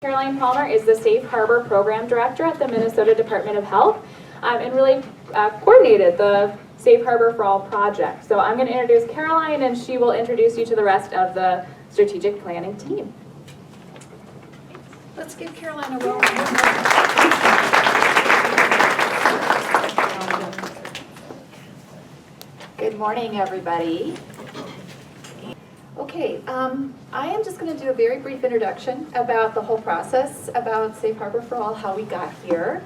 Caroline Palmer is the Safe Harbor Program Director at the Minnesota Department of Health and really coordinated the Safe Harbor for All project. So I'm going to introduce Caroline and she will introduce you to the rest of the strategic planning team. Let's give Caroline a roll. Good morning, everybody. Okay, I am just going to do a very brief introduction about the whole process, about Safe Harbor for All, how we got here.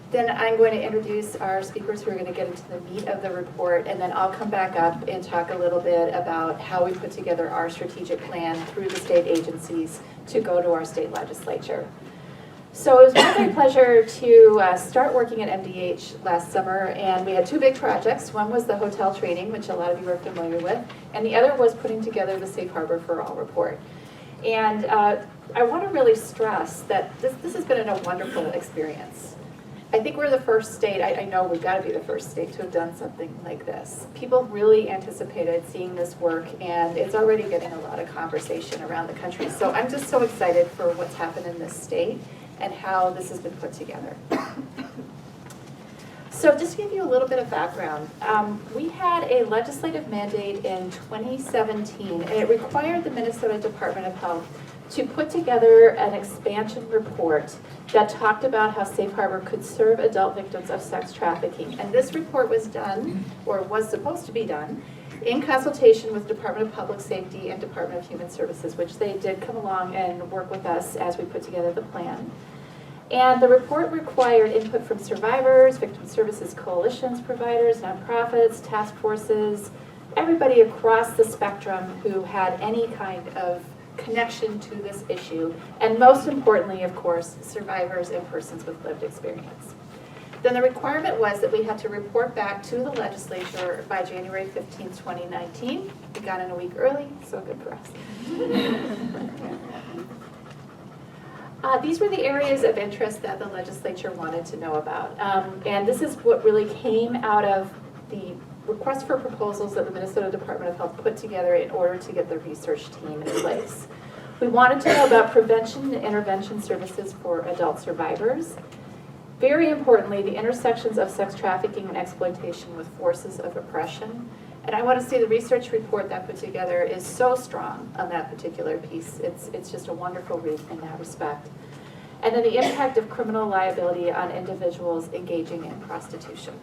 Then I'm going to introduce our speakers who are going to get into the meat of the report, and then I'll come back up and talk a little bit about how we put together our strategic plan through the state agencies to go to our state legislature. So it was my great pleasure to start working at MDH last summer, and we had two big projects. One was the hotel training, which a lot of you are familiar with, and the other was putting together the Safe Harbor for All report. And I want to really stress that this has been a wonderful experience. I think we're the first state, I know we've got to be the first state to have done something like this. People really anticipated seeing this work, and it's already getting a lot of conversation around the country. So I'm just so excited for what's happened in this state and how this has been put together. So just to give you a little bit of background, we had a legislative mandate in 2017, and it required the Minnesota Department of Health to put together an expansion report that talked about how Safe Harbor could serve adult victims of sex trafficking. And this report was done, or was supposed to be done, in consultation with Department of Public Safety and Department of Human Services, which they did come along and work with us as we put together the plan. And the report required input from survivors, victim services coalitions, providers, nonprofits, task forces, everybody across the spectrum who had any kind of connection to this issue, and most importantly, of course, survivors and persons with lived experience. Then the requirement was that we had to report back to the legislature by January 15, 2019. We got in a week early, so good for us. These were the areas of interest that the legislature wanted to know about. And this is what really came out of the request for proposals that the Minnesota Department of Health put together in order to get the research team in place. We wanted to know about prevention and intervention services for adult survivors. Very importantly, the intersections of sex trafficking and exploitation with forces of oppression. And I want to say the research report that put together is so strong on that particular piece. It's just a wonderful read in that respect. And then the impact of criminal liability on individuals engaging in prostitution.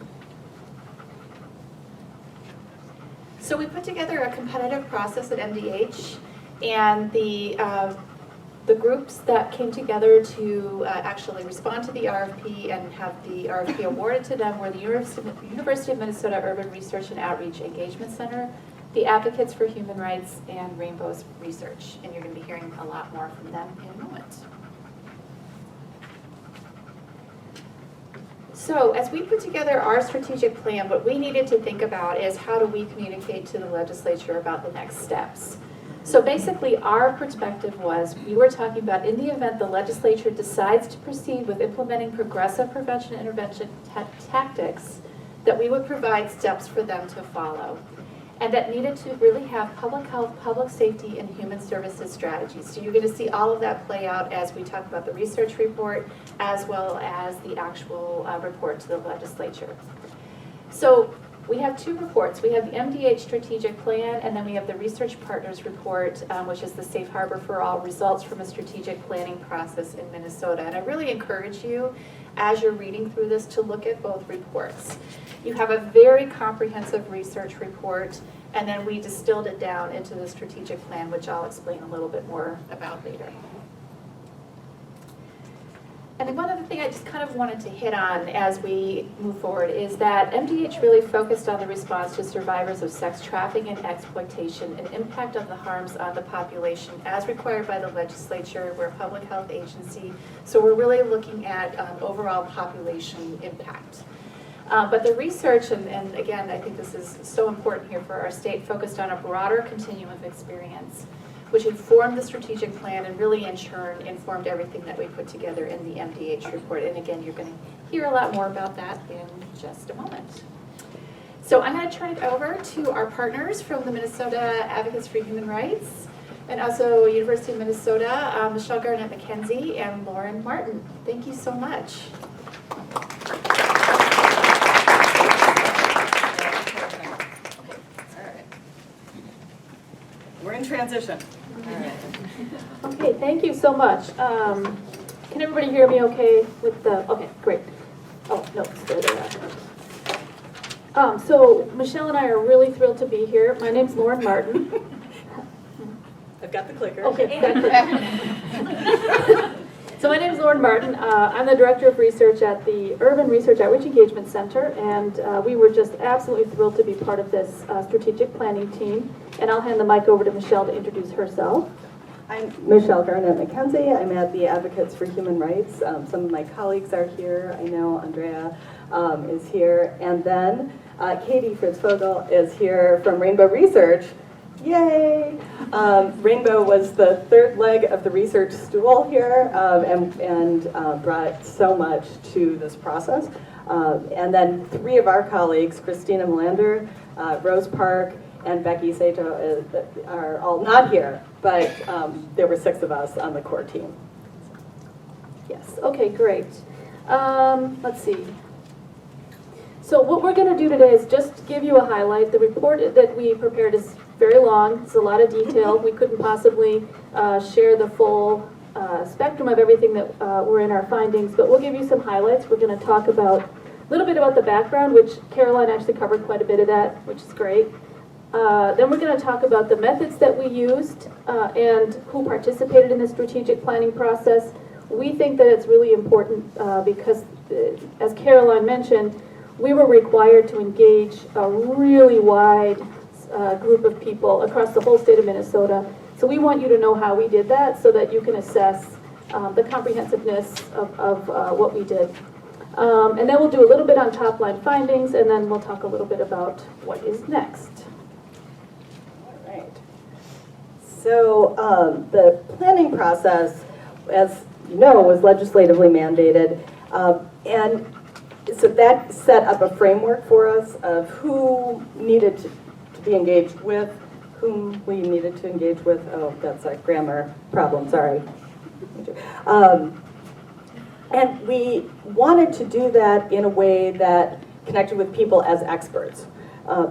So we put together a competitive process at MDH, and the groups that came together to actually respond to the RFP and have the RFP awarded to them were the University of Minnesota Urban Research and Outreach Engagement Center, the Advocates for Human Rights, and Rainbows Research. And you're going to be hearing a lot more from them in a moment. So as we put together our strategic plan, what we needed to think about is how do we communicate to the legislature about the next steps. So basically our perspective was, we were talking about in the event the legislature decides to proceed with implementing progressive prevention and intervention tactics, that we would provide steps for them to follow. And that needed to really have public health, public safety, and human services strategies. So you're going to see all of that play out as we talk about the research report, as well as the actual report to the legislature. So we have two reports. We have the MDH strategic plan, and then we have the research partners report, which is the Safe Harbor for All results from a strategic planning process in Minnesota. And I really encourage you, as you're reading through this, to look at both reports. You have a very comprehensive research report, and then we distilled it down into the strategic plan, which I'll explain a little bit more about later. And then one other thing I just kind of wanted to hit on as we move forward is that MDH really focused on the response to survivors of sex trafficking and exploitation and impact of the harms on the population as required by the legislature. We're a public health agency, so we're really looking at overall population impact. But the research, and again, I think this is so important here for our state, focused on a broader continuum of experience, which informed the strategic plan and really in turn informed everything that we put together in the MDH report. And again, you're going to hear a lot more about that in just a moment. So I'm going to turn it over to our partners from the Minnesota Advocates for Human Rights. And also University of Minnesota, Michelle Garnett-McKenzie and Lauren Martin. Thank you so much. We're in transition. Okay, thank you so much. Can everybody hear me okay with the, okay, great. Oh, no, there they are. So Michelle and I are really thrilled to be here. My name's Lauren Martin. I've got the clicker. Okay, so my name is Lauren Martin. I'm the Director of Research at the Urban Research Outreach Engagement Center, and we were just absolutely thrilled to be part of this strategic planning team. And I'll hand the mic over to Michelle to introduce herself. I'm Michelle Garnett-McKenzie. I'm at the Advocates for Human Rights. Some of my colleagues are here. I know Andrea is here. And then Katie Fritz-Fogel is here from Rainbow Research. Yay! Rainbow was the third leg of the research stool here and brought so much to this process. And then three of our colleagues, Christina Melander, Rose Park, and Becky Sato are all not here, but there were 6 of us on the core team. Yes, okay, great. Let's see. So what we're going to do today is just give you a highlight. The report that we prepared is very long. It's a lot of detail. We couldn't possibly share the full spectrum of everything that were in our findings, but we'll give you some highlights. We're going to talk about a little bit about the background, which Caroline actually covered quite a bit of that, which is great. Then we're going to talk about the methods that we used and who participated in the strategic planning process. We think that it's really important because, as Caroline mentioned, we were required to engage a really wide group of people across the whole state of Minnesota. So we want you to know how we did that so that you can assess the comprehensiveness of what we did. And then we'll do a little bit on top-line findings, and then we'll talk a little bit about what is next. So the planning process, as you know, was legislatively mandated, and so that set up a framework for us of who needed to be engaged with, whom we needed to engage with. Oh, that's a grammar problem, sorry. And we wanted to do that in a way that connected with people as experts.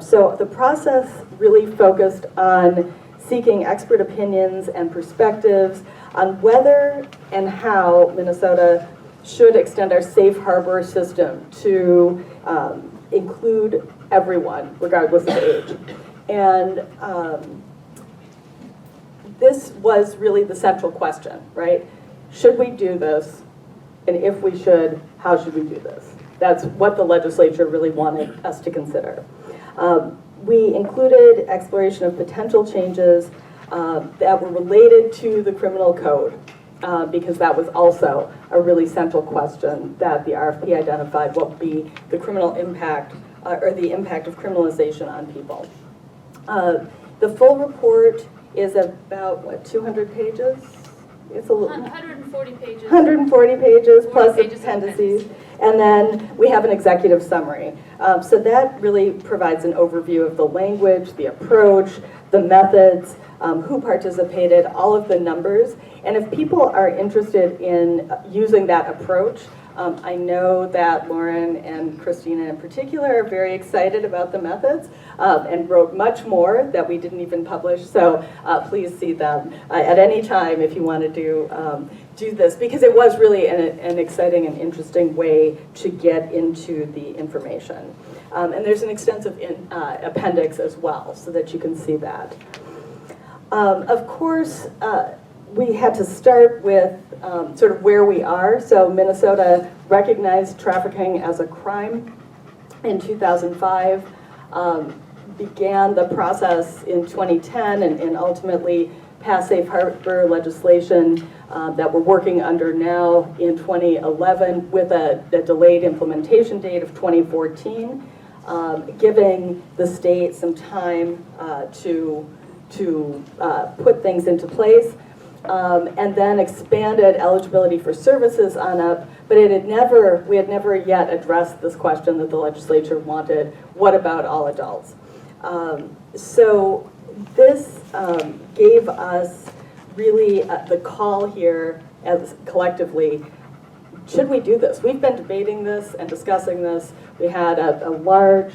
So the process really focused on seeking expert opinions and perspectives on whether and how Minnesota should extend our safe harbor system to include everyone, regardless of age. And this was really the central question, right? Should we do this? And if we should, how should we do this? That's what the legislature really wanted us to consider. We included exploration of potential changes that were related to the criminal code, because that was also a really central question that the RFP identified, what would be the criminal impact or the impact of criminalization on people. The full report is about, what, 200 pages? It's a little 140 pages. 140 pages plus pages of appendices. And then we have an executive summary. So that really provides an overview of the language, the approach, the methods, who participated, all of the numbers. And if people are interested in using that approach, I know that Lauren and Christina in particular are very excited about the methods and wrote much more that we didn't even publish. So please see them at any time if you want to do this, because it was really an exciting and interesting way to get into the information. And there's an extensive appendix as well so that you can see that. Of course, we had to start with sort of where we are. So Minnesota recognized trafficking as a crime in 2005, began the process in 2010, and ultimately passed safe harbor legislation that we're working under now in 2011 with a delayed implementation date of 2014, giving the state some time to put things into place. And then expanded eligibility for services on up, but we had never yet addressed this question that the legislature wanted: what about all adults? So this gave us really the call here as collectively, should we do this? We've been debating this and discussing this. We had a large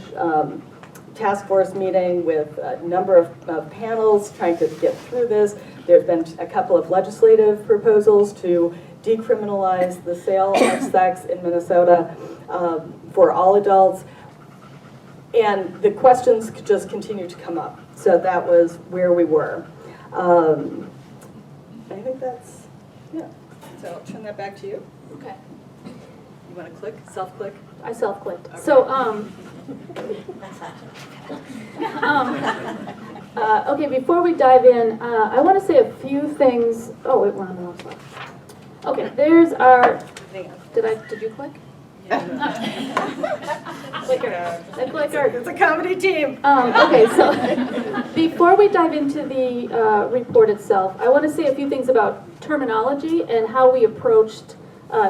task force meeting with a number of panels trying to get through this. There's been a couple of legislative proposals to decriminalize the sale of sex in Minnesota for all adults. And the questions just continue to come up. So that was where we were. I think that's, yeah. So I'll turn that back to you. Okay. You want to click, self-click? I self-clicked. Okay. So, okay, before we dive in, I want to say a few things. Oh, wait, we're on the wrong slide. Okay, there's our, did you click? Clicker. The clicker. It's a comedy team. Okay, so before we dive into the report itself, I want to say a few things about terminology and how we approached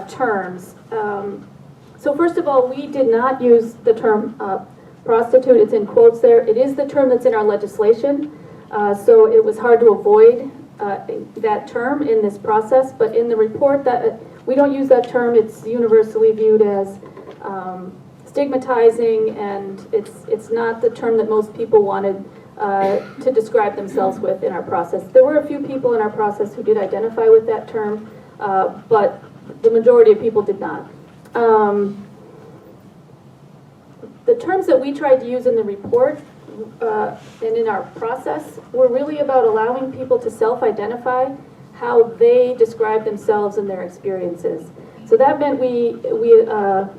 terms. So first of all, we did not use the term prostitute. It's in quotes there. It is the term that's in our legislation, so it was hard to avoid that term in this process. But in the report, that we don't use that term. It's universally viewed as stigmatizing, and it's not the term that most people wanted to describe themselves with in our process. There were a few people in our process who did identify with that term, but the majority of people did not. The terms that we tried to use in the report and in our process were really about allowing people to self-identify how they describe themselves and their experiences. So that meant we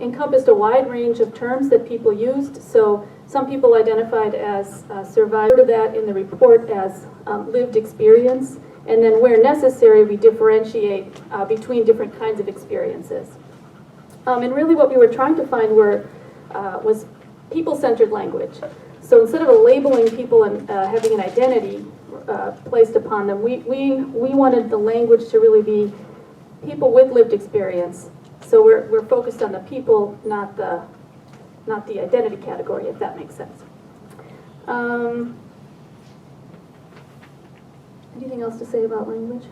encompassed a wide range of terms that people used. So some people identified as survivor, to that in the report as lived experience, and then where necessary we differentiate between different kinds of experiences. And really what we were trying to find was people-centered language. So instead of labeling people and having an identity placed upon them, we wanted the language to really be people with lived experience. So we're focused on the people, not the identity category, if that makes sense. Anything else to say about language?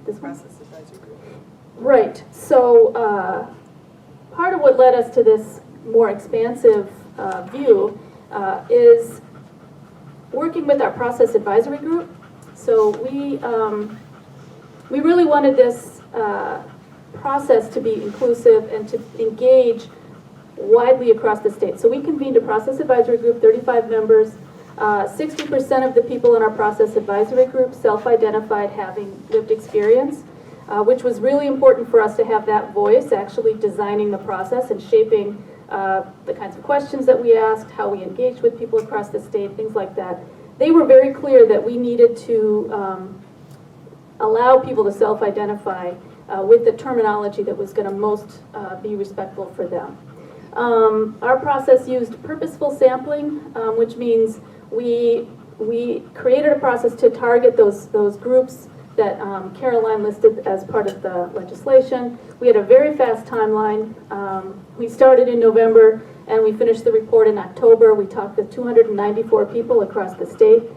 This one? Process advisory group. Right. So part of what led us to this more expansive view is working with our process advisory group. So we really wanted this process to be inclusive and to engage widely across the state. So we convened a process advisory group, 35 members. 60% of the people in our process advisory group self-identified having lived experience, which was really important for us to have that voice actually designing the process and shaping the kinds of questions that we asked, how we engaged with people across the state, things like that. They were very clear that we needed to allow people to self-identify with the terminology that was going to most be respectful for them. Our process used purposeful sampling, which means we created a process to target those groups that Caroline listed as part of the legislation. We had a very fast timeline. We started in November and we finished the report in October. We talked with 294 people across the state.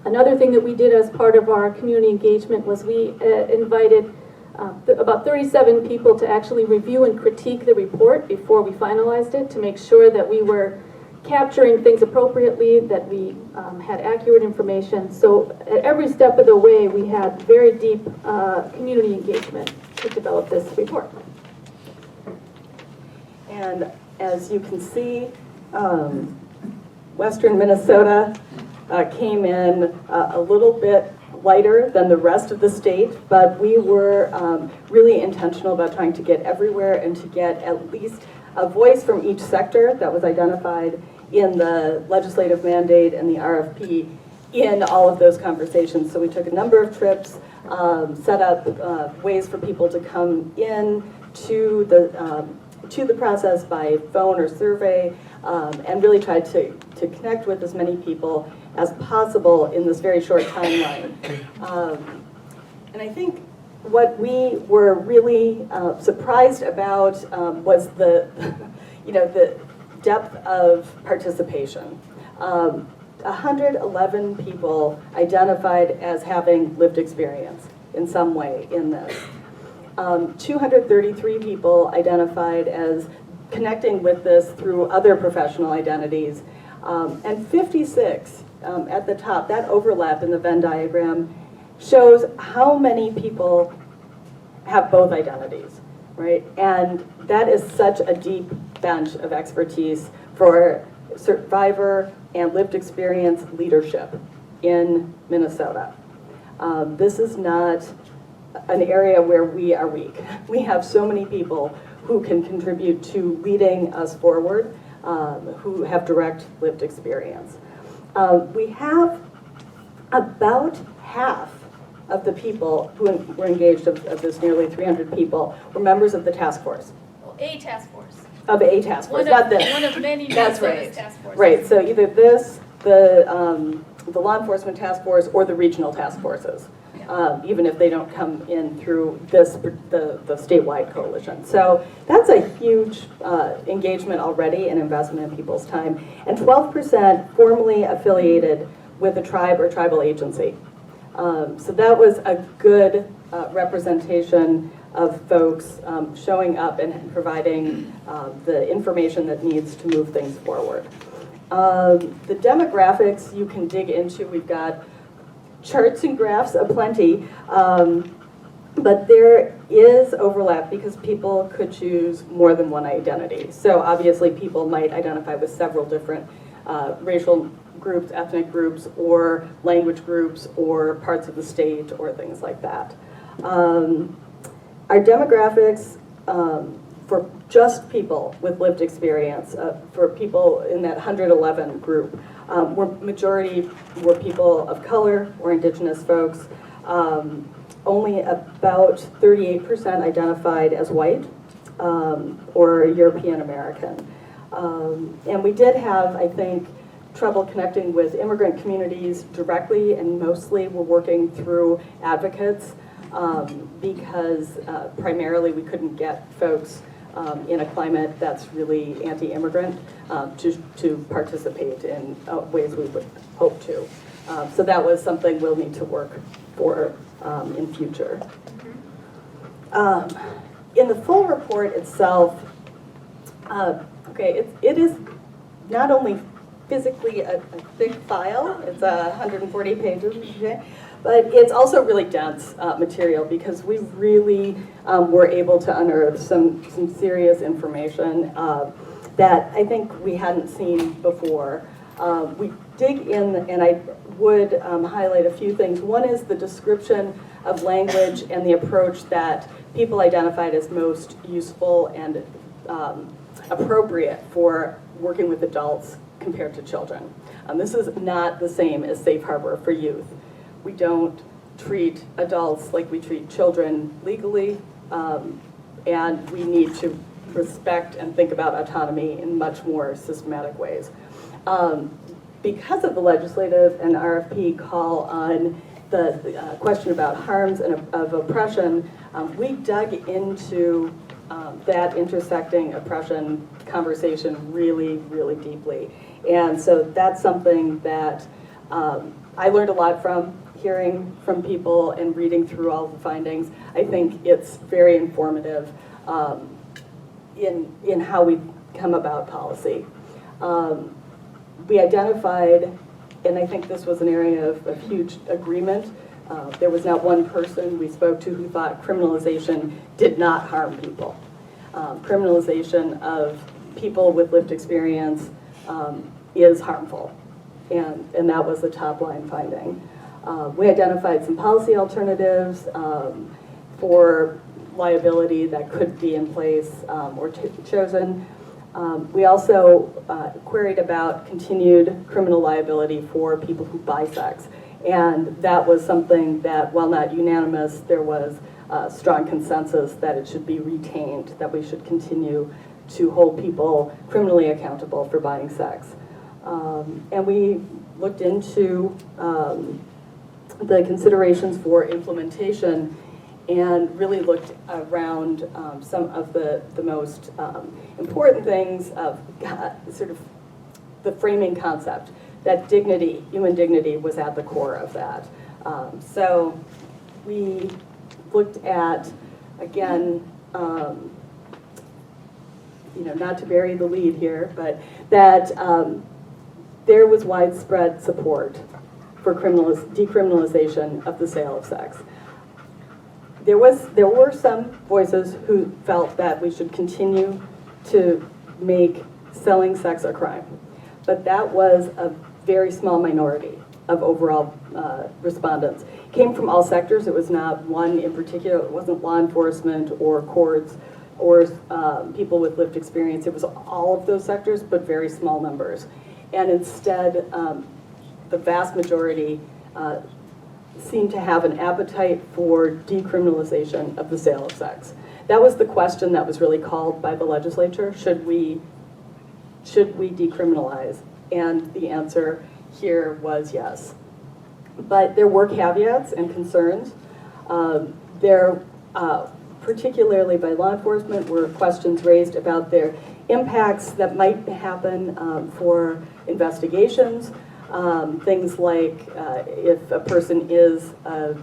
Another thing that we did as part of our community engagement was we invited about 37 people to actually review and critique the report before we finalized it, to make sure that we were capturing things appropriately, that we had accurate information. So at every step of the way, we had very deep community engagement to develop this report. And as you can see, Western Minnesota came in a little bit lighter than the rest of the state, but we were really intentional about trying to get everywhere and to get at least a voice from each sector that was identified in the legislative mandate and the RFP in all of those conversations. So we took a number of trips, set up ways for people to come in to the process by phone or survey, and really tried to connect with as many people as possible in this very short timeline. And I think what we were really surprised about was the depth of participation. 111 people identified as having lived experience in some way in this. 233 people identified as connecting with this through other professional identities, and 56 at the top. That overlap in the Venn diagram shows how many people have both identities, right? And that is such a deep bench of expertise for survivor and lived experience leadership in Minnesota. This is not an area where we are weak. We have so many people who can contribute to leading us forward, who have direct lived experience. We have about half of the people who were engaged of this nearly 300 people were members of the task force. Well, a task force. Of a task force, One not of, this. one of many That's Minnesota's right. task forces. Right, so either this, the law enforcement task force, or the regional task forces, even if they don't come in through this, the statewide coalition. So that's a huge engagement already and investment in people's time. And 12% formally affiliated with a tribe or tribal agency. So that was a good representation of folks showing up and providing the information that needs to move things forward. The demographics you can dig into. We've got charts and graphs aplenty, but there is overlap because people could choose more than one identity. So obviously people might identify with several different racial groups, ethnic groups, or language groups, or parts of the state, or things like that. Our demographics for just people with lived experience, for people in that 111 group, majority were people of color or indigenous folks. Only about 38% identified as white or European American. And we did have, I think, trouble connecting with immigrant communities directly, and mostly we're working through advocates because primarily we couldn't get folks in a climate that's really anti-immigrant to participate in ways we would hope to. So that was something we'll need to work for in future. In the full report itself, it is not only physically a thick file, it's 140 pages, okay? But it's also really dense material because we really were able to unearth some serious information that I think we hadn't seen before. We dig in, and I would highlight a few things. One is the description of language and the approach that people identified as most useful and appropriate for working with adults compared to children. This is not the same as Safe Harbor for youth. We don't treat adults like we treat children legally, and we need to respect and think about autonomy in much more systematic ways. Because of the legislative and RFP call on the question about harms and of oppression, we dug into that intersecting oppression conversation really, really deeply. And so that's something that I learned a lot from, hearing from people and reading through all the findings. I think it's very informative in how we come about policy. We identified, and I think this was an area of huge agreement, there was not one person we spoke to who thought criminalization did not harm people. Criminalization of people with lived experience is harmful, and that was the top line finding. We identified some policy alternatives for liability that could be in place or chosen. We also queried about continued criminal liability for people who buy sex. And that was something that, while not unanimous, there was strong consensus that it should be retained, that we should continue to hold people criminally accountable for buying sex. And we looked into the considerations for implementation and really looked around some of the most important things of sort of the framing concept. that dignity, human dignity, was at the core of that. So we looked at, again, not to bury the lead here, but that there was widespread support for decriminalization of the sale of sex. There were some voices who felt that we should continue to make selling sex a crime, but that was a very small minority of overall respondents. It came from all sectors. It was not one in particular. It wasn't law enforcement or courts or people with lived experience. It was all of those sectors, but very small numbers. And instead, the vast majority seemed to have an appetite for decriminalization of the sale of sex. That was the question that was really called by the legislature. Should we decriminalize? And the answer here was yes. But there were caveats and concerns. Particularly by law enforcement, were questions raised about their impacts that might happen for investigations. Things like if a person is a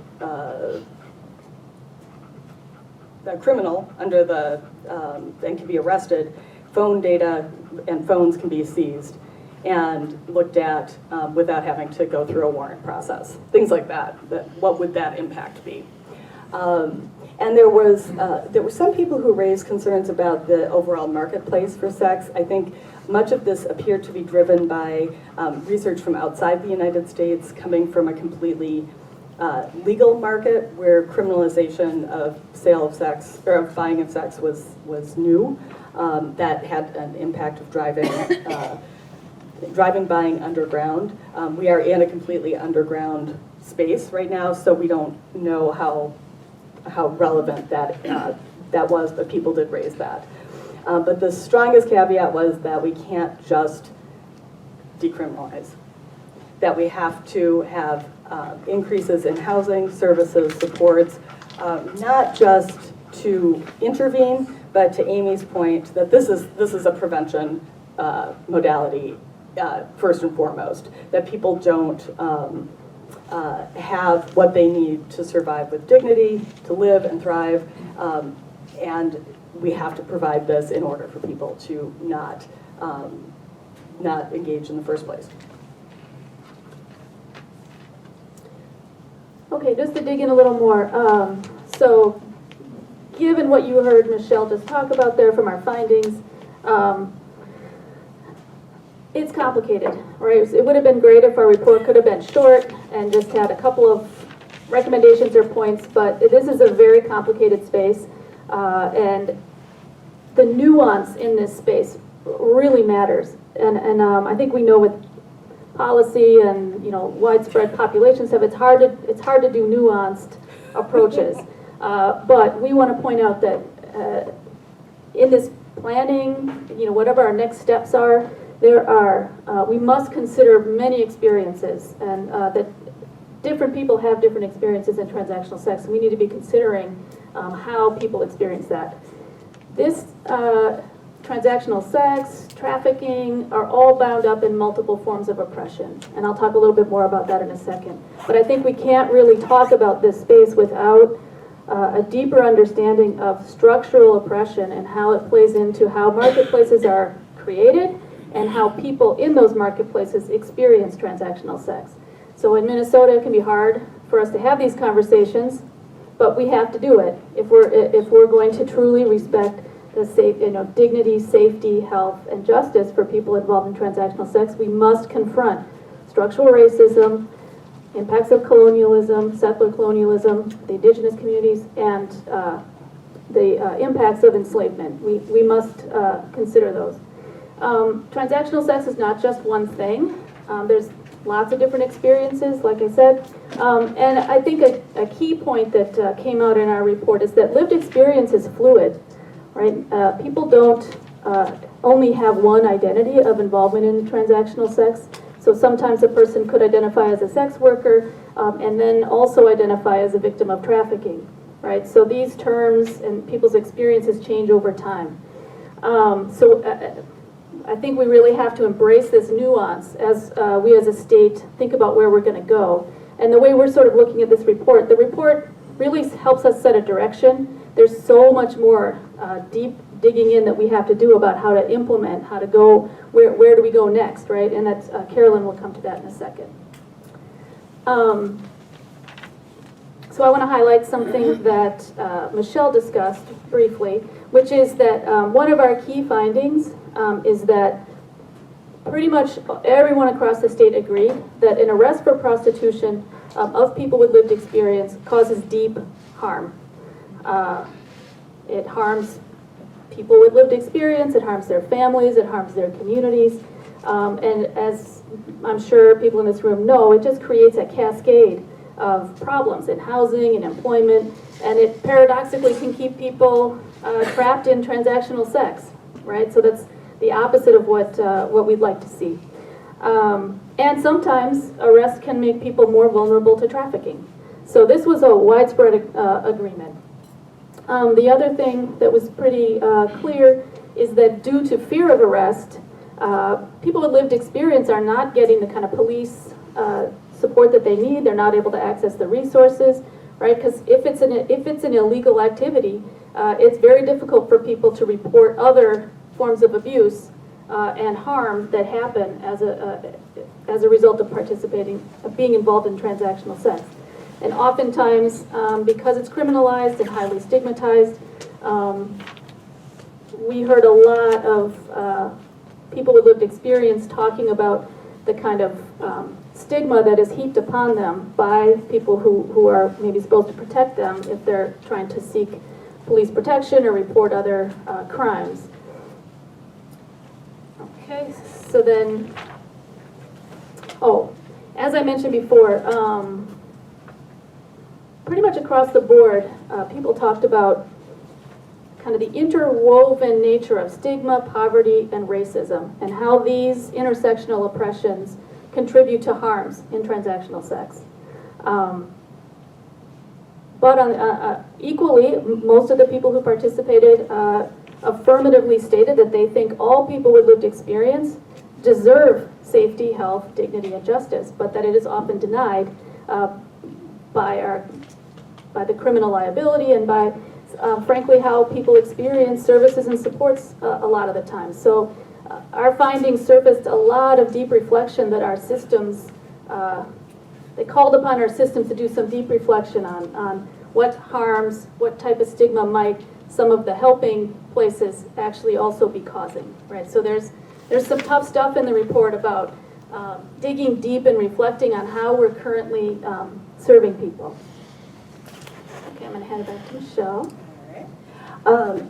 criminal under the and can be arrested, phone data and phones can be seized and looked at without having to go through a warrant process. Things like that. What would that impact be? And there were some people who raised concerns about the overall marketplace for sex. I think much of this appeared to be driven by research from outside the United States, coming from a completely legal market where criminalization of sale of sex or of buying of sex was new. That had an impact of buying underground. We are in a completely underground space right now, so we don't know how relevant that was, but people did raise that. But the strongest caveat was that we can't just decriminalize, that we have to have increases in housing, services, supports, not just to intervene, but to Amy's point, that this is a prevention modality first and foremost, that people don't have what they need to survive with dignity, to live and thrive, and we have to provide this in order for people to not engage in the first place. Okay, just to dig in a little more. So, given what you heard Michelle just talk about there from our findings, it's complicated, right? It would have been great if our report could have been short and just had a couple of recommendations or points, but this is a very complicated space, and the nuance in this space really matters. And I think we know with policy and widespread population stuff, it's hard to do nuanced approaches. But we want to point out that in this planning, whatever our next steps are, we must consider many experiences, and that different people have different experiences in transactional sex. We need to be considering how people experience that. This transactional sex, trafficking, are all bound up in multiple forms of oppression. And I'll talk a little bit more about that in a second. But I think we can't really talk about this space without a deeper understanding of structural oppression and how it plays into how marketplaces are created and how people in those marketplaces experience transactional sex. So in Minnesota, it can be hard for us to have these conversations, but we have to do it if we're going to truly respect the dignity, safety, health, and justice for people involved in transactional sex. We must confront structural racism, impacts of colonialism, settler colonialism, the indigenous communities, and the impacts of enslavement. We must consider those. Transactional sex is not just one thing. There's lots of different experiences, like I said. And I think a key point that came out in our report is that lived experience is fluid, right? People don't only have one identity of involvement in transactional sex. So sometimes a person could identify as a sex worker and then also identify as a victim of trafficking, right? So these terms and people's experiences change over time. I think we really have to embrace this nuance as we as a state think about where we're going to go. And the way we're sort of looking at this report, the report really helps us set a direction. There's so much more deep digging in that we have to do about how to implement, how to go, where do we go next, right? And that's, Carolyn will come to that in a second. So I want to highlight something that Michelle discussed briefly, which is that one of our key findings is that pretty much everyone across the state agreed that an arrest for prostitution of people with lived experience causes deep harm. It harms people with lived experience, it harms their families, it harms their communities, and as I'm sure people in this room know, it just creates a cascade of problems in housing and employment, and it paradoxically can keep people trapped in transactional sex, right? So that's the opposite of what we'd like to see. And sometimes arrest can make people more vulnerable to trafficking. So this was a widespread agreement. The other thing that was pretty clear is that due to fear of arrest, people with lived experience are not getting the kind of police support that they need. They're not able to access the resources, right? Because if it's an illegal activity, it's very difficult for people to report other forms of abuse and harm that happen as a result of being involved in transactional sex. And oftentimes, because it's criminalized and highly stigmatized, we heard a lot of people with lived experience talking about the kind of stigma that is heaped upon them by people who are maybe supposed to protect them if they're trying to seek police protection or report other crimes. Okay, so then, as I mentioned before, pretty much across the board, people talked about kind of the interwoven nature of stigma, poverty, and racism, and how these intersectional oppressions contribute to harms in transactional sex. But equally, most of the people who participated affirmatively stated that they think all people with lived experience deserve safety, health, dignity, and justice, but that it is often denied by the criminal liability and by, frankly, how people experience services and supports a lot of the time. So our findings surfaced a lot of deep reflection that our systems, they called upon our systems to do some deep reflection on what harms, what type of stigma might some of the helping places actually also be causing, right? So there's some tough stuff in the report about digging deep and reflecting on how we're currently serving people. Okay, I'm going to hand it back to Michelle.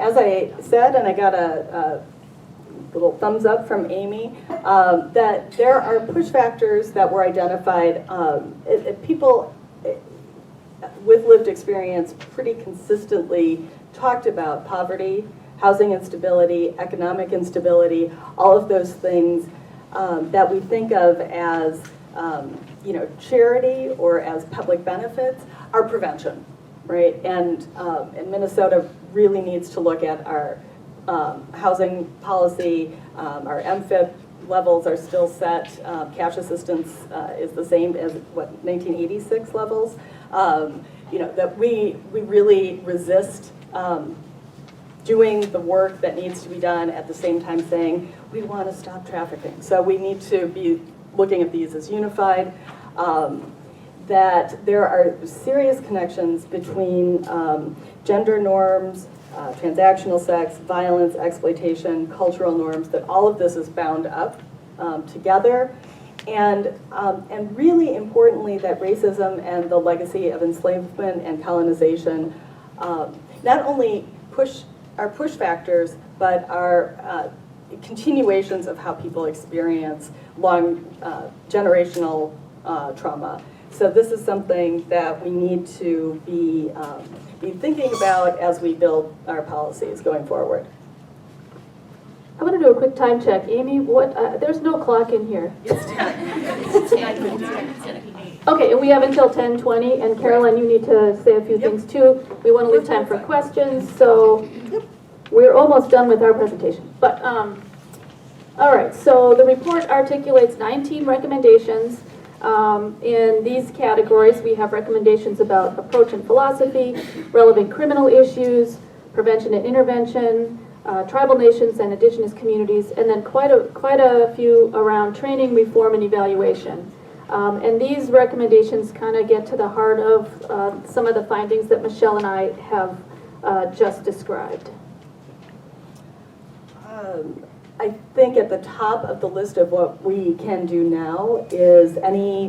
As I said, and I got a little thumbs up from Amy, that there are push factors that were identified. People with lived experience pretty consistently talked about poverty, housing instability, economic instability, all of those things that we think of as charity or as public benefits are prevention, right? And Minnesota really needs to look at our housing policy. Our MFIP levels are still set. Cash assistance is the same as 1986 levels. That we really resist doing the work that needs to be done at the same time saying we want to stop trafficking. So we need to be looking at these as unified. That there are serious connections between gender norms, transactional sex, violence, exploitation, cultural norms, that all of this is bound up together. And really importantly, that racism and the legacy of enslavement and colonization not only are push factors, but are continuations of how people experience long generational trauma. So this is something that we need to be thinking about as we build our policies going forward. I want to do a quick time check. Amy, there's no clock in here. It's 10. Okay, and we have until 10:20, and Caroline, you need to say a few things too. We want to leave time for questions, so we're almost done with our presentation. But All right, so the report articulates 19 recommendations. In these categories, we have recommendations about approach and philosophy, relevant criminal issues, prevention and intervention, tribal nations and indigenous communities, and then quite a few around training, reform, and evaluation. And these recommendations kind of get to the heart of some of the findings that Michelle and I have just described. I think at the top of the list of what we can do now is any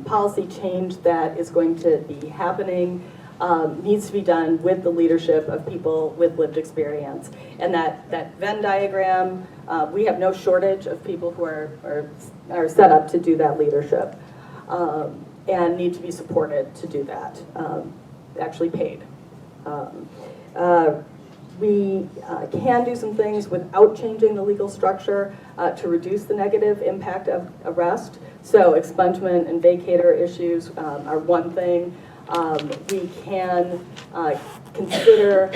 policy change that is going to be happening needs to be done with the leadership of people with lived experience. And that Venn diagram, we have no shortage of people who are set up to do that leadership and need to be supported to do that, actually paid. We can do some things without changing the legal structure to reduce the negative impact of arrest. So expungement and vacator issues are one thing. We can consider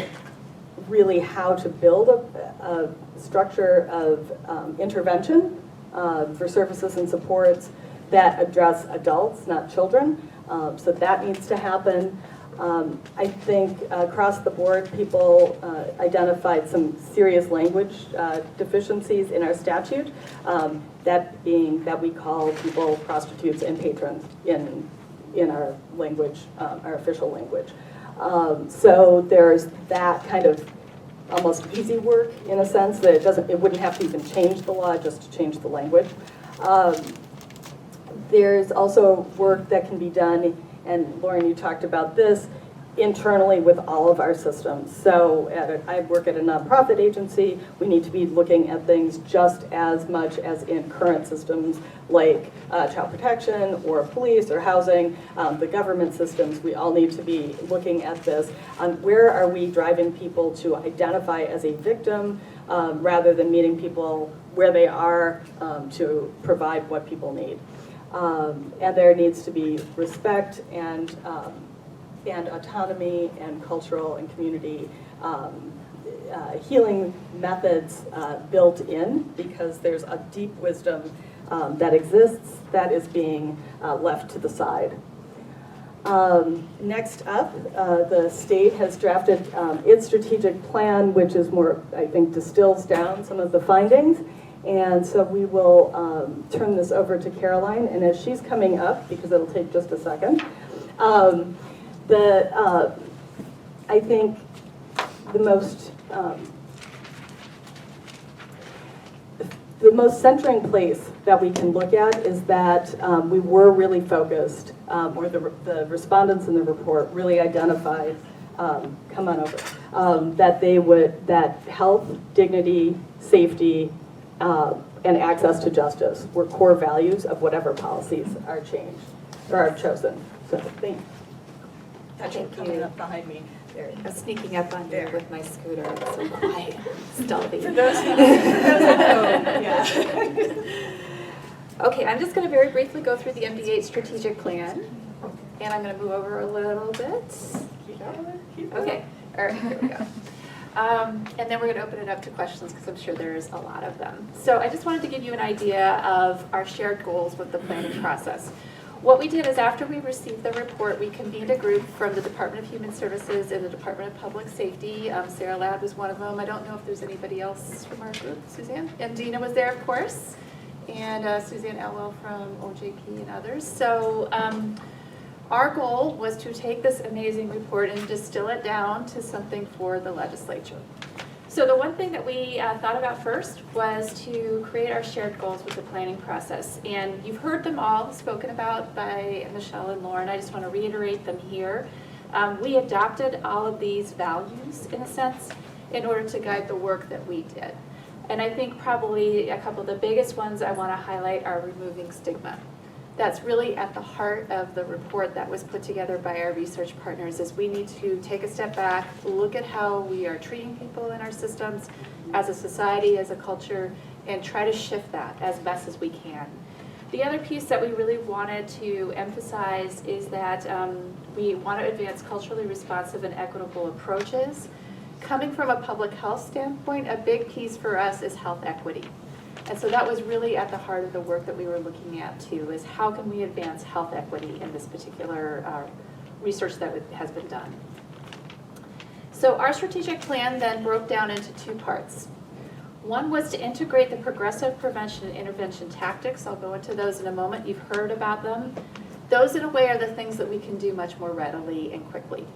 really how to build a structure of intervention for services and supports that address adults, not children. So that needs to happen. I think across the board, people identified some serious language deficiencies in our statute, that being that we call people prostitutes and patrons in our language, our official language. So there's that kind of almost easy work in a sense that it wouldn't have to even change the law just to change the language. There's also work that can be done, and Lauren, you talked about this, internally with all of our systems. So I work at a nonprofit agency. We need to be looking at things just as much as in current systems like child protection or police or housing, the government systems. We all need to be looking at this on where are we driving people to identify as a victim rather than meeting people where they are to provide what people need. And there needs to be respect and autonomy and cultural and community healing methods built in, because there's a deep wisdom that exists that is being left to the side. Next up, the state has drafted its strategic plan, which is more, I think, distills down some of the findings. And so we will turn this over to Caroline, and as she's coming up, because it'll take just a second, I think the most centering place that we can look at is that we were really focused, or the respondents in the report really identified, come on over, that health, dignity, safety, and access to justice were core values of whatever policies are changed or are chosen. So thank you. Patrick coming up behind me. There. I'm sneaking up on you with my scooter. It's so quiet, stealthy. For those who know, yeah. Okay, I'm just going to very briefly go through the MD8 strategic plan, and I'm going to move over a little bit. Keep going. Okay, all right, here we go. And then we're going to open it up to questions because I'm sure there's a lot of them. So I just wanted to give you an idea of our shared goals with the planning process. What we did is after we received the report, we convened a group from the Department of Human Services and the Department of Public Safety. Sarah Ladd was one of them. I don't know if there's anybody else from our group. Suzanne? And Dina was there, of course. And Suzanne Elwell from OJP and others. So our goal was to take this amazing report and distill it down to something for the legislature. So the one thing that we thought about first was to create our shared goals with the planning process. And you've heard them all spoken about by Michelle and Lauren. I just want to reiterate them here. We adopted all of these values, in a sense, in order to guide the work that we did. And I think probably a couple of the biggest ones I want to highlight are removing stigma. That's really at the heart of the report that was put together by our research partners, is we need to take a step back, look at how we are treating people in our systems as a society, as a culture, and try to shift that as best as we can. The other piece that we really wanted to emphasize is that we want to advance culturally responsive and equitable approaches. Coming from a public health standpoint, a big piece for us is health equity. And so that was really at the heart of the work that we were looking at too, is how can we advance health equity in this particular research that has been done. So our strategic plan then broke down into two parts. One was to integrate the progressive prevention and intervention tactics. I'll go into those in a moment. You've heard about them. Those, in a way, are the things that we can do much more readily and quickly.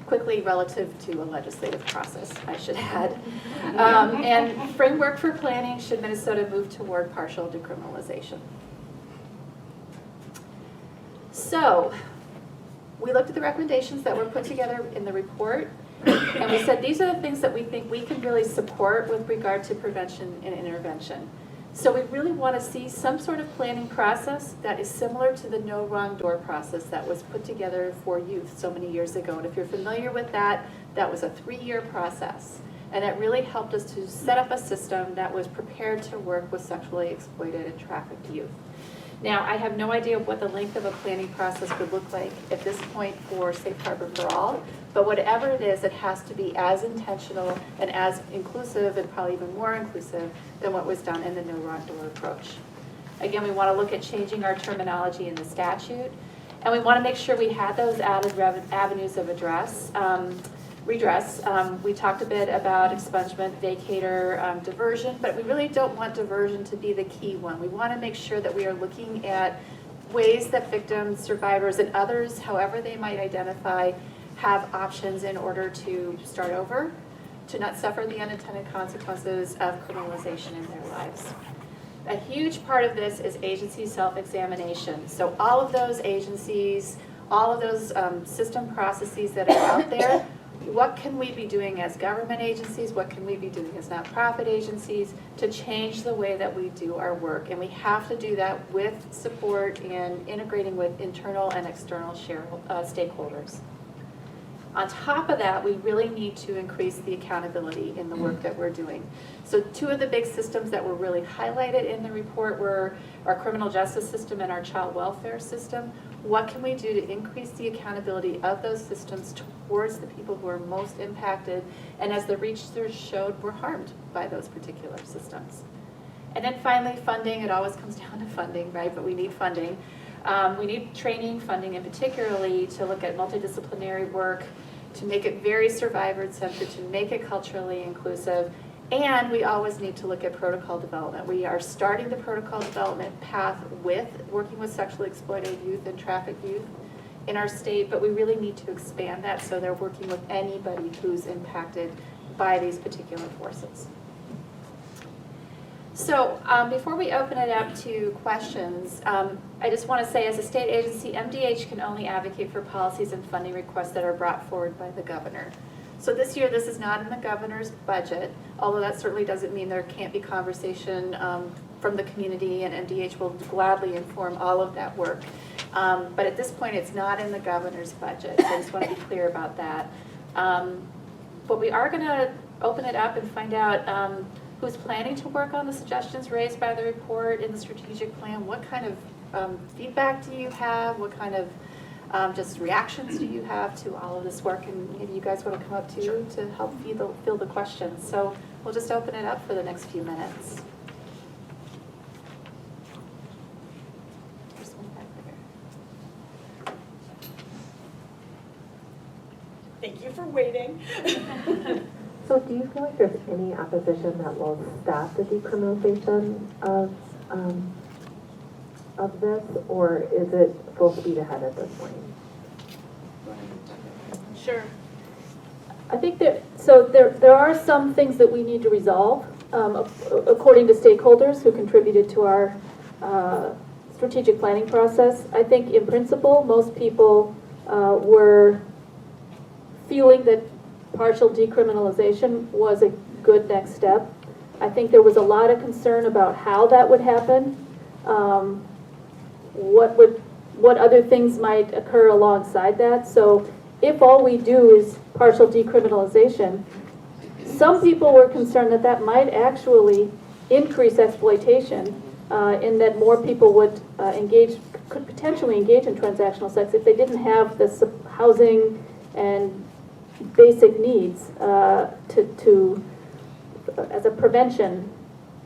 Quickly relative to a legislative process, I should add. And framework for planning, should Minnesota move toward partial decriminalization? So, we looked at the recommendations that were put together in the report, and we said these are the things that we think we can really support with regard to prevention and intervention. So we really want to see some sort of planning process that is similar to the No Wrong Door process that was put together for youth so many years ago. And if you're familiar with that, that was a 3-year process. And it really helped us to set up a system that was prepared to work with sexually exploited and trafficked youth. Now, I have no idea what the length of a planning process would look like at this point for Safe Harbor for All, but whatever it is, it has to be as intentional and as inclusive, and probably even more inclusive than what was done in the No Wrong Door approach. Again, we want to look at changing our terminology in the statute, and we want to make sure we had those added avenues of redress. We talked a bit about expungement, vacator, diversion, but we really don't want diversion to be the key one. We want to make sure that we are looking at ways that victims, survivors, and others, however they might identify, have options in order to start over, to not suffer the unintended consequences of criminalization in their lives. A huge part of this is agency self-examination. So all of those agencies, all of those system processes that are out there, what can we be doing as government agencies, what can we be doing as nonprofit agencies to change the way that we do our work? And we have to do that with support and integrating with internal and external stakeholders. On top of that, we really need to increase the accountability in the work that we're doing. So two of the big systems that were really highlighted in the report were our criminal justice system and our child welfare system. What can we do to increase the accountability of those systems towards the people who are most impacted and, as the research showed, were harmed by those particular systems? And then finally, funding. It always comes down to funding, right? But we need funding. We need training funding, and particularly to look at multidisciplinary work, to make it very survivor-centered, to make it culturally inclusive, and we always need to look at protocol development. We are starting the protocol development path with working with sexually exploited youth and trafficked youth in our state, but we really need to expand that so they're working with anybody who's impacted by these particular forces. So before we open it up to questions, I just want to say, as a state agency, MDH can only advocate for policies and funding requests that are brought forward by the governor. So this year, this is not in the governor's budget, although that certainly doesn't mean there can't be conversation from the community, and MDH will gladly inform all of that work. But at this point, it's not in the governor's budget, so I just want to be clear about that. But we are going to open it up and find out who's planning to work on the suggestions raised by the report in the strategic plan. What kind of feedback do you have? What kind of just reactions do you have to all of this work? And maybe you guys want to come up too to help field the questions. So we'll just open it up for the next few minutes. There's one back there. Thank you for waiting. So do you feel like there's any opposition that will stop the decriminalization of this, or is it full speed ahead at this point? Sure. I think there are some things that we need to resolve according to stakeholders who contributed to our strategic planning process. I think in principle, most people were feeling that partial decriminalization was a good next step. I think there was a lot of concern about how that would happen, what other things might occur alongside that. So if all we do is partial decriminalization, some people were concerned that that might actually increase exploitation in that more people would could potentially engage in transactional sex if they didn't have the housing and basic needs as a prevention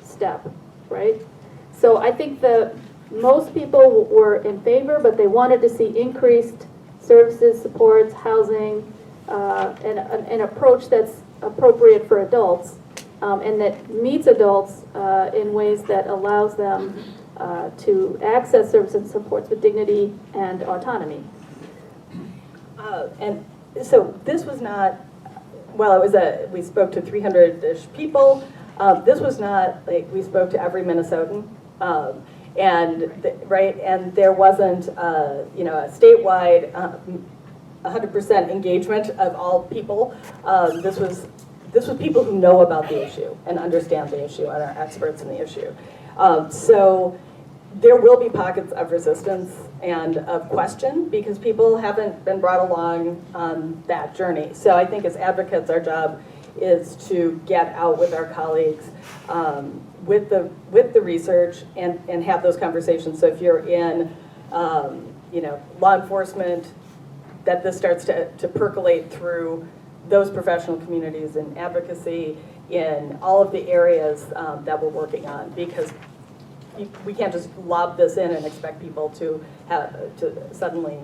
step. right? So I think most people were in favor, but they wanted to see increased services, supports, housing, and an approach that's appropriate for adults, and that meets adults in ways that allows them to access services and supports with dignity and autonomy. And so this was not, well, we spoke to 300-ish people. This was not like we spoke to every Minnesotan. And there wasn't, a statewide 100% engagement of all people. This was people who know about the issue and understand the issue and are experts in the issue. So there will be pockets of resistance and of question because people haven't been brought along on that journey. So I think as advocates, our job is to get out with our colleagues with the research and have those conversations. So if you're in law enforcement, that this starts to percolate through those professional communities in advocacy in all of the areas that we're working on, because we can't just lob this in and expect people to suddenly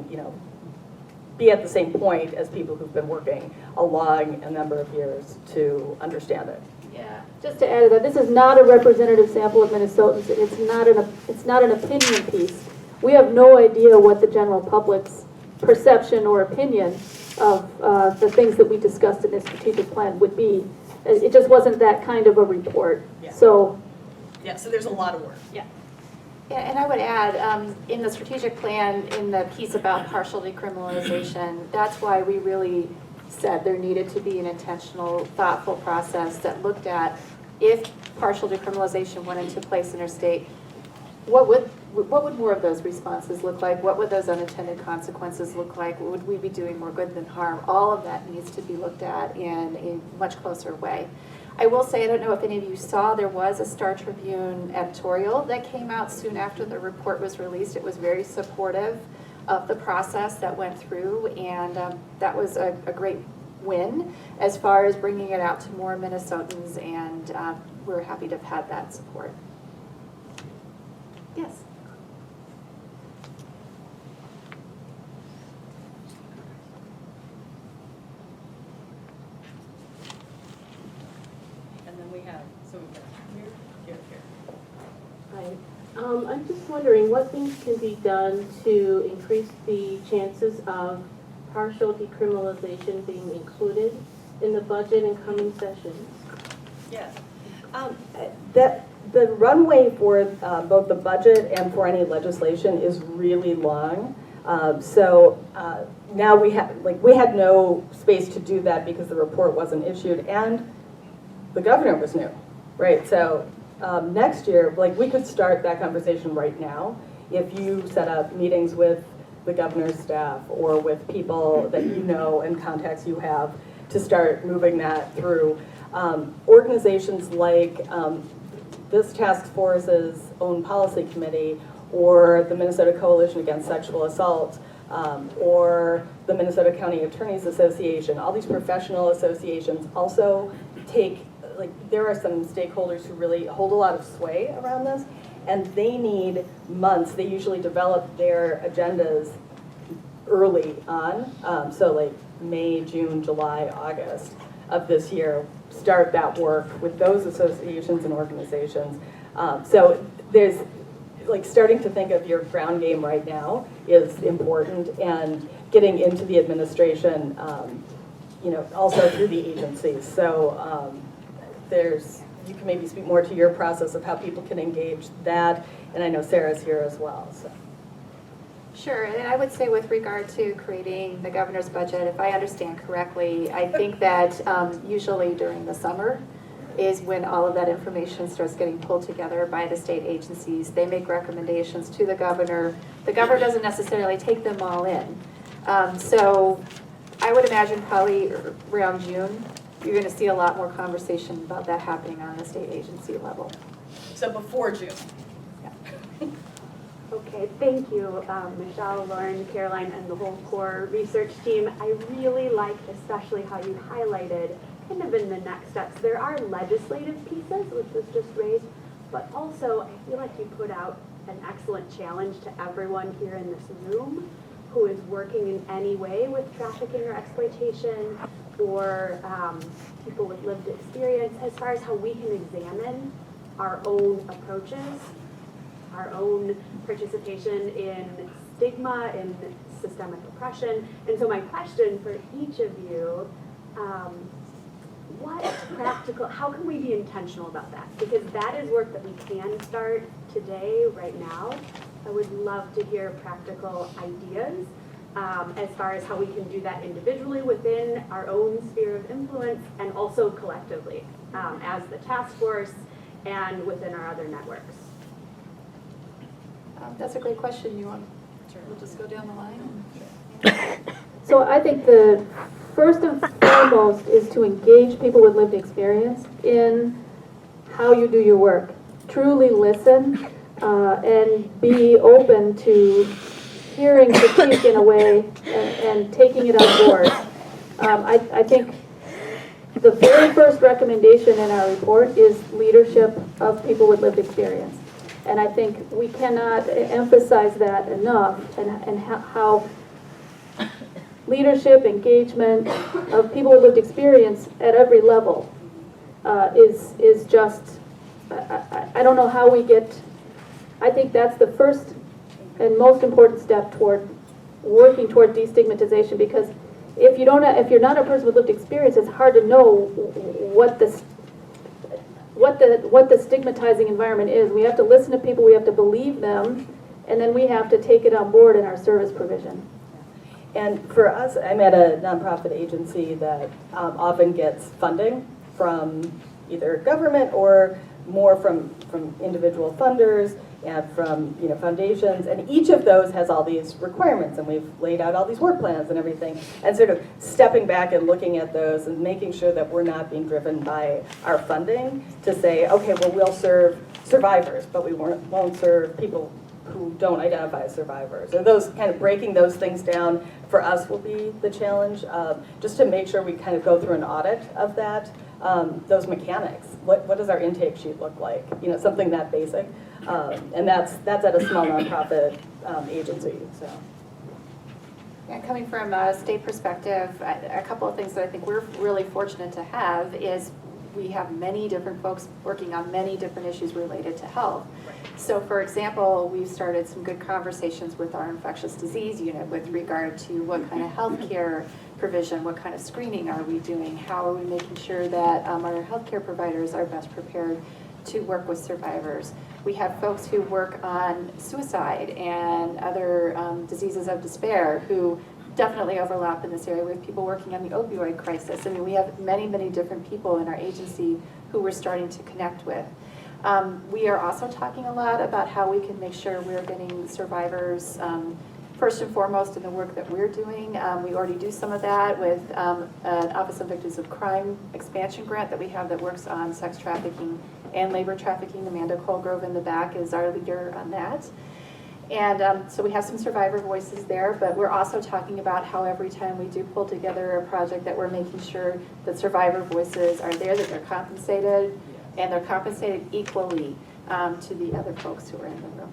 be at the same point as people who've been working a long number of years to understand it. Yeah. Just to add to that, this is not a representative sample of Minnesotans. It's not an opinion piece. We have no idea what the general public's perception or opinion of the things that we discussed in this strategic plan would be. It just wasn't that kind of a report. Yeah. So there's a lot of work. Yeah, and I would add, in the strategic plan, in the piece about partial decriminalization, that's why we really said there needed to be an intentional, thoughtful process that looked at if partial decriminalization went into place interstate, what would more of those responses look like? What would those unintended consequences look like? Would we be doing more good than harm? All of that needs to be looked at in a much closer way. I will say, I don't know if any of you saw, there was a Star Tribune editorial that came out soon after the report was released. It was very supportive of the process that went through, and that was a great win as far as bringing it out to more Minnesotans, and we're happy to have had that support. Yes? I'm just wondering what things can be done to increase the chances of partial decriminalization being included in the budget in coming sessions? Yes. The runway for both the budget and for any legislation is really long. Now we had no space to do that because the report wasn't issued and the governor was new, right? So next year, we could start that conversation right now if you set up meetings with the governor's staff or with people that you know and contacts you have to start moving that through. Organizations like this task force's own policy committee or the Minnesota Coalition Against Sexual Assault or the Minnesota County Attorneys Association, all these professional associations also there are some stakeholders who really hold a lot of sway around this, and they need months. They usually develop their agendas early on, May, June, July, August of this year, start that work with those associations and organizations. So there's, starting to think of your ground game right now is important, and getting into the administration, also through the agencies. So you can maybe speak more to your process of how people can engage that, and I know Sarah's here as well. So. Sure, and I would say with regard to creating the governor's budget, if I understand correctly, I think that usually during the summer is when all of that information starts getting pulled together by the state agencies. They make recommendations to the governor. The governor doesn't necessarily take them all in. So I would imagine probably around June, you're going to see a lot more conversation about that happening on the state agency level. So before June. Yeah. Okay, thank you, Michelle, Lauren, Caroline, and the whole core research team. I really liked especially how you highlighted kind of in the next steps. There are legislative pieces, which was just raised, but also I feel like you put out an excellent challenge to everyone here in this room who is working in any way with trafficking or exploitation, or people with lived experience, as far as how we can examine our own approaches, our own participation in stigma, in systemic oppression. And so my question for each of you, what practical, how can we be intentional about that? Because that is work that we can start today, right now. I would love to hear practical ideas as far as how we can do that individually within our own sphere of influence, and also collectively as the task force and within our other networks. That's a great question. You want, we'll just go down the line? So I think the first and foremost is to engage people with lived experience in how you do your work. Truly listen and be open to hearing critique in a way and taking it on board. I think the very first recommendation in our report is leadership of people with lived experience. And I think we cannot emphasize that enough, and how leadership, engagement of people with lived experience at every level is just, I don't know how we get, I think that's the first and most important step toward working toward destigmatization, because if you're not a person with lived experience, it's hard to know what the stigmatizing environment is. We have to listen to people, we have to believe them, and then we have to take it on board in our service provision. And for us, I'm at a nonprofit agency that often gets funding from either government or more from individual funders and from foundations, and each of those has all these requirements, and we've laid out all these work plans and everything, and sort of stepping back and looking at those and making sure that we're not being driven by our funding to say, okay, well, we'll serve survivors, but we won't serve people who don't identify as survivors. And those kind of breaking those things down for us will be the challenge, just to make sure we kind of go through an audit of that, those mechanics. What does our intake sheet look like? Something that basic. And that's at a small nonprofit agency. So. Yeah, coming from a state perspective, a couple of things that I think we're really fortunate to have is we have many different folks working on many different issues related to health. So for example, we've started some good conversations with our infectious disease unit with regard to what kind of healthcare provision, what kind of screening are we doing, how are we making sure that our healthcare providers are best prepared to work with survivors. We have folks who work on suicide and other diseases of despair who definitely overlap in this area. We have people working on the opioid crisis. I mean, we have many, many different people in our agency who we're starting to connect with. We are also talking a lot about how we can make sure we're getting survivors first and foremost in the work that we're doing. We already do some of that with an Office of Victims of Crime expansion grant that we have that works on sex trafficking and labor trafficking. Amanda Colgrove in the back is our leader on that. And so we have some survivor voices there, but we're also talking about how every time we do pull together a project that we're making sure that survivor voices are there, that they're compensated, and they're compensated equally to the other folks who are in the room.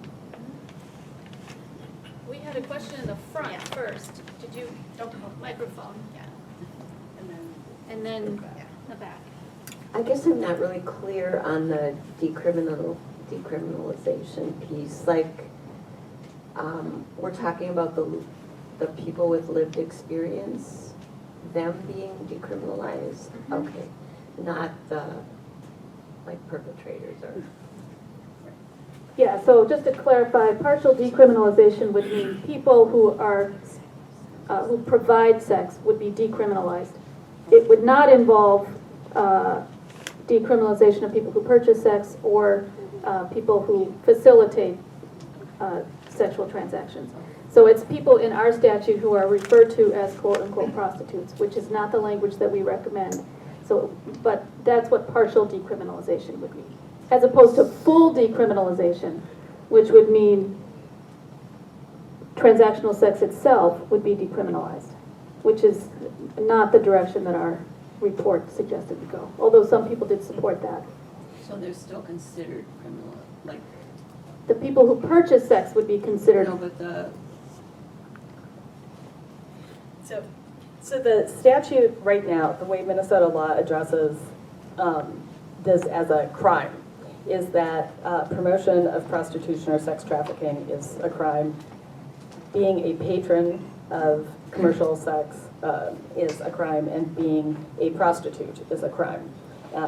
We had a question in the front first. Did you, microphone? Yeah. And then the back. I guess I'm not really clear on the decriminalization piece. Like, we're talking about the people with lived experience, them being decriminalized. Okay, not the perpetrators or. Yeah, so just to clarify, partial decriminalization would mean people who who provide sex would be decriminalized. It would not involve decriminalization of people who purchase sex or people who facilitate sexual transactions. So it's people in our statute who are referred to as quote-unquote prostitutes, which is not the language that we recommend. So, but that's what partial decriminalization would mean, as opposed to full decriminalization, which would mean transactional sex itself would be decriminalized, which is not the direction that our report suggested we go, although some people did support that. So they're still considered criminal, like, The people who purchase sex would be considered. no, but the, So the statute right now, the way Minnesota law addresses this as a crime, is that promotion of prostitution or sex trafficking is a crime. Being a patron of commercial sex is a crime, and being a prostitute is a crime.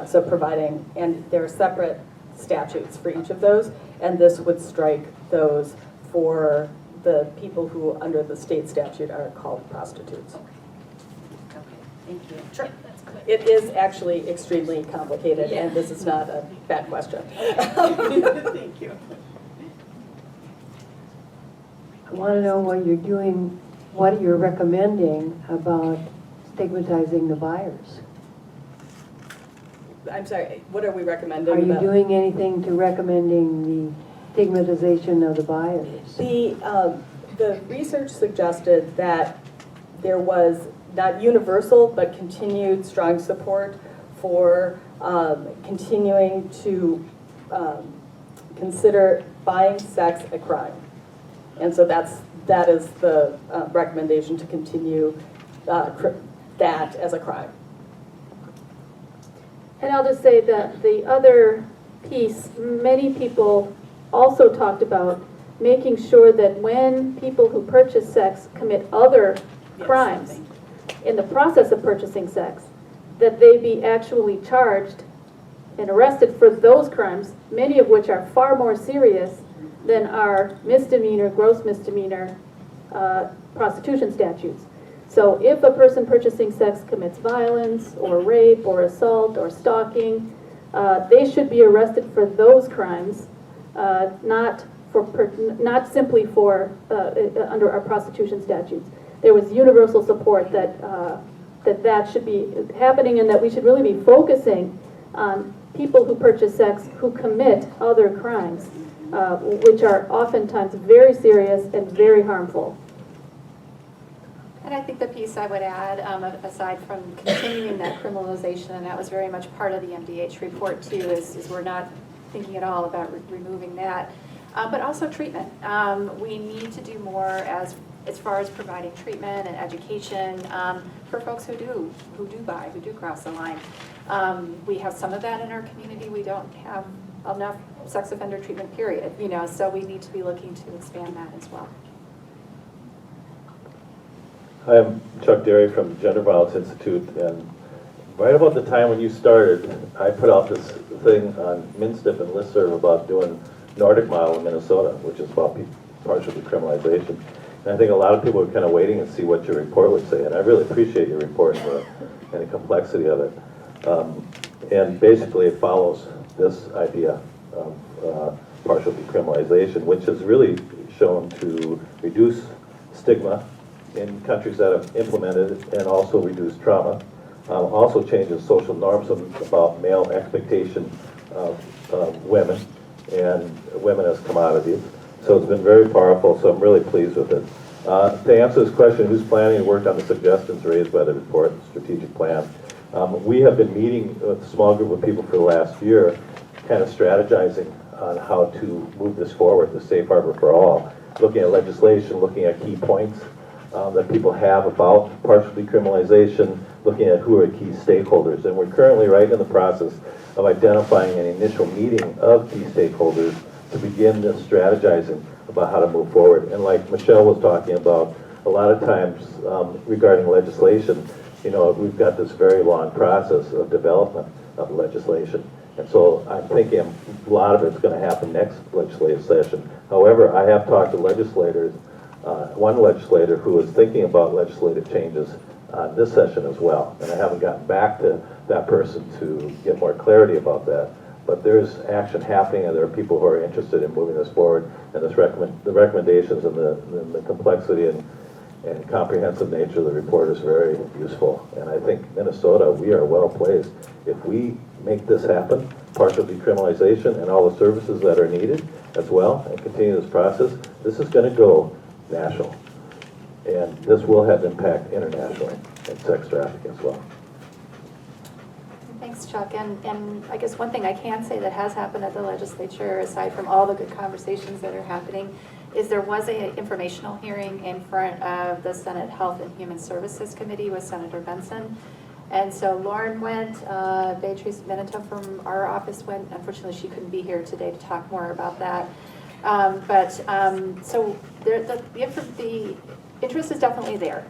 So providing, and there are separate statutes for each of those, and this would strike those for the people who, under the state statute, are called prostitutes. okay, thank you. Sure. It is actually extremely complicated, and this is not a bad question. Thank you. I want to know what you're doing, what you're recommending about stigmatizing the buyers. I'm sorry, what are we recommending? Are you about- doing anything to recommending the stigmatization of the buyers? The research suggested that there was not universal, but continued strong support for continuing to consider buying sex a crime. And so that is the recommendation, to continue that as a crime. And I'll just say that the other piece, many people also talked about making sure that when people who purchase sex commit other crimes in the process of purchasing sex, that they be actually charged and arrested for those crimes, many of which are far more serious than our misdemeanor, gross misdemeanor prostitution statutes. So if a person purchasing sex commits violence or rape or assault or stalking, they should be arrested for those crimes, not simply for under our prostitution statutes. There was universal support that that should be happening, and that we should really be focusing on people who purchase sex who commit other crimes, which are oftentimes very serious and very harmful. And I think the piece I would add, aside from continuing that criminalization, and that was very much part of the MDH report too, is we're not thinking at all about removing that, but also treatment. We need to do more as far as providing treatment and education for folks who do buy, who do cross the line. We have some of that in our community. We don't have enough sex offender treatment, period. So we need to be looking to expand that as well. Hi, I'm Chuck Derry from the Gender Violence Institute, and right about the time when you started, I put out this thing on MinStip and Listserv about doing Nordic Model in Minnesota, which is about partial decriminalization. And I think a lot of people are kind of waiting to see what your report would say, and I really appreciate your report and the complexity of it. And basically it follows this idea of partial decriminalization, which has really shown to reduce stigma in countries that have implemented it, and also reduce trauma. Also changes social norms about male expectation of women and women as commodities. So it's been very powerful, so I'm really pleased with it. To answer this question, who's planning to work on the suggestions raised by the report and strategic plan? We have been meeting with a small group of people for the last year, kind of strategizing on how to move this forward, the Safe Harbor for All, looking at legislation, looking at key points that people have about partial decriminalization, looking at who are key stakeholders. And we're currently right in the process of identifying an initial meeting of key stakeholders to begin this strategizing about how to move forward. And like Michelle was talking about, a lot of times regarding legislation, we've got this very long process of development of legislation. And so I'm thinking a lot of it's going to happen next legislative session. However, I have talked to legislators, one legislator who is thinking about legislative changes this session as well. And I haven't gotten back to that person to get more clarity about that. But there's action happening, and there are people who are interested in moving this forward. And the recommendations and the complexity and comprehensive nature of the report is very useful. And I think Minnesota, we are well placed. If we make this happen, partial decriminalization and all the services that are needed as well, and continue this process, this is going to go national. And this will have impact internationally in sex trafficking as well. Thanks, Chuck. Chuck. And I guess one thing I can say that has happened at the legislature, aside from all the good conversations that are happening, is there was an informational hearing in front of the Senate Health and Human Services Committee with Senator Benson. And so Lauren went, Beatrice Minito from our office went. Unfortunately, she couldn't be here today to talk more about that. So the interest is definitely there.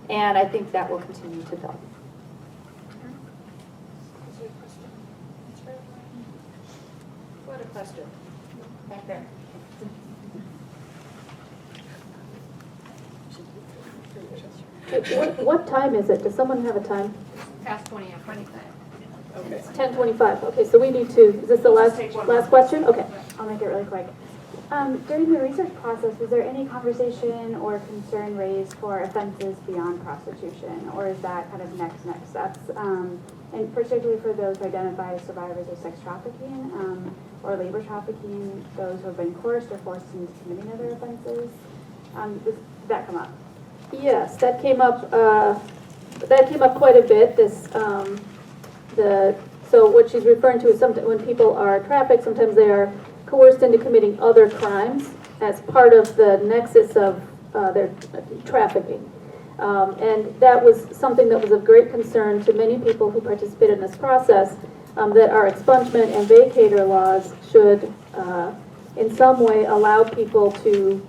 And I think that will continue to build. What a question. Back there. What time is it? Does someone have a time? Past 25. Okay. 10:25. Okay, so we need to, is this the last question? Okay. I'll make it really quick. During the research process, was there any conversation or concern raised for offenses beyond prostitution, or is that kind of next steps? And particularly for those who identify as survivors of sex trafficking or labor trafficking, those who have been coerced or forced into committing other offenses? Did that come up? Yes, that came up quite a bit. So what she's referring to is when people are trafficked, sometimes they are coerced into committing other crimes as part of the nexus of their trafficking. And that was something that was of great concern to many people who participated in this process, that our expungement and vacator laws should in some way allow people to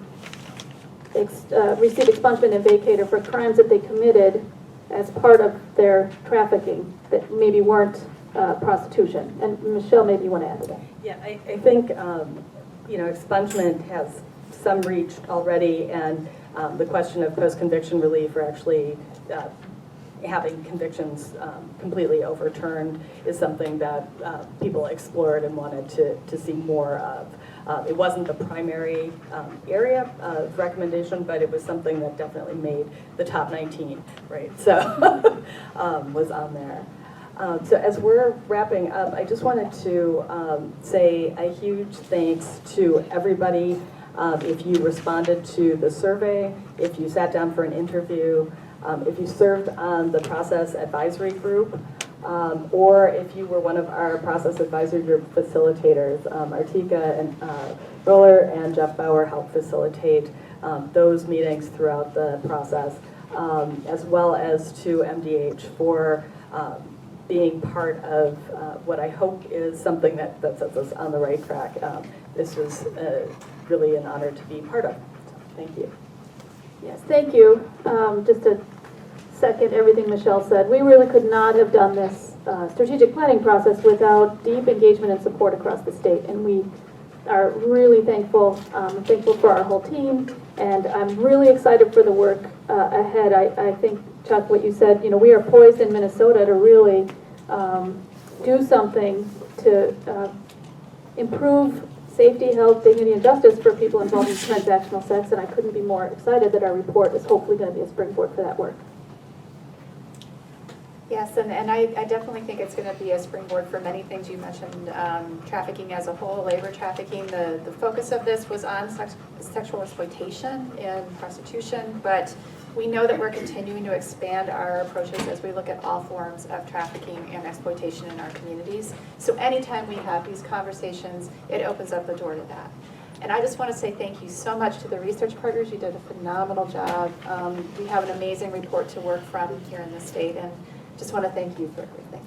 receive expungement and vacator for crimes that they committed as part of their trafficking that maybe weren't prostitution. And Michelle, maybe you want to add to that. Yeah, I think, expungement has some reach already, and the question of post-conviction relief, or actually having convictions completely overturned, is something that people explored and wanted to see more of. It wasn't the primary area of recommendation, but it was something that definitely made the top 19, right? So was on there. So as we're wrapping up, I just wanted to say a huge thanks to everybody. If you responded to the survey, if you sat down for an interview, if you served on the process advisory group, or if you were one of our process advisory group facilitators. Artika and Roller and Jeff Bauer helped facilitate those meetings throughout the process, as well as to MDH for being part of what I hope is something that sets us on the right track. This was really an honor to be part of. So, thank you. Yes, thank you. Just to second everything Michelle said, we really could not have done this strategic planning process without deep engagement and support across the state. And we are really thankful, thankful for our whole team. And I'm really excited for the work ahead. I think, Chuck, what you said, we are poised in Minnesota to really do something to improve safety, health, dignity, and justice for people involved in transactional sex, and I couldn't be more excited that our report is hopefully going to be a springboard for that work. Yes, and I definitely think it's going to be a springboard for many things you mentioned, trafficking as a whole, labor trafficking. The focus of this was on sexual exploitation and prostitution, but we know that we're continuing to expand our approaches as we look at all forms of trafficking and exploitation in our communities. So anytime we have these conversations, it opens up the door to that. And I just want to say thank you so much to the research partners. You did a phenomenal job. We have an amazing report to work from here in the state, and just want to thank you for everything.